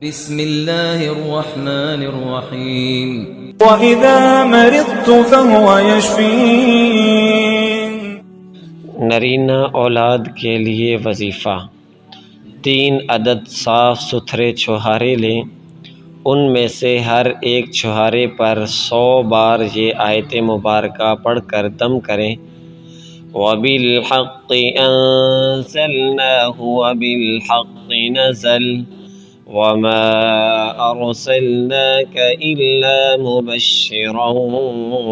بسم الله الرحمن الرحيم وَإِذَا مَرِضْتُ فَهُوَ يَشْفِينِ۔ نرینہ اولاد کے لیے وظیفہ 3 عدد صاف ستھرے چھہارے لیں، ان میں سے ہر ایک چھہارے پر 100 بار یہ آیت مبارکہ پڑھ کر دم کریں۔ وَبِالْحَقِّ أَنزَلْنَاهُ وَبِالْحَقِّ نَزَلَ وَمَا أَرْسَلْنَاكَ إِلَّا مُبَشِّرًا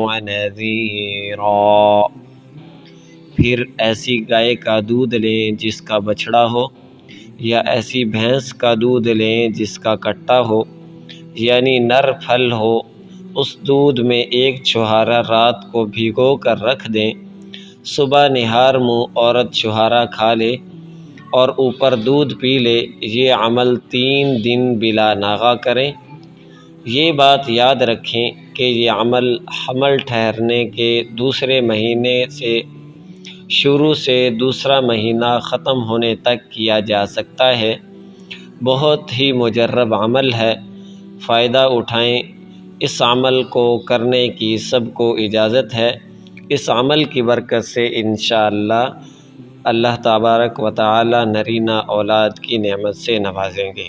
وَنَذِيرًا۔ پھر ایسی گائے کا دودھ لیں جس کا بچھڑا ہو، یا ایسی بھینس کا دودھ لیں جس کا کٹا ہو، یعنی نر پھل ہو۔ اس دودھ میں 1 چھہارا رات کو بھگو کر رکھ دیں، صبح نہار منہ عورت چھہارا کھا لے اور اوپر دودھ پی لے۔ یہ عمل 3 دن بلا ناغہ کریں۔ یہ بات یاد رکھیں کہ یہ عمل حمل ٹھہرنے کے دوسرے مہینے سے شروع سے دوسرا مہینہ ختم ہونے تک کیا جا سکتا ہے۔ بہت ہی مجرب عمل ہے، فائدہ اٹھائیں۔ اس عمل کو کرنے کی سب کو اجازت ہے۔ اس عمل کی برکت سے انشاءاللہ اللہ تبارک و تعالی نرینہ اولاد کی نعمت سے نوازیں گے۔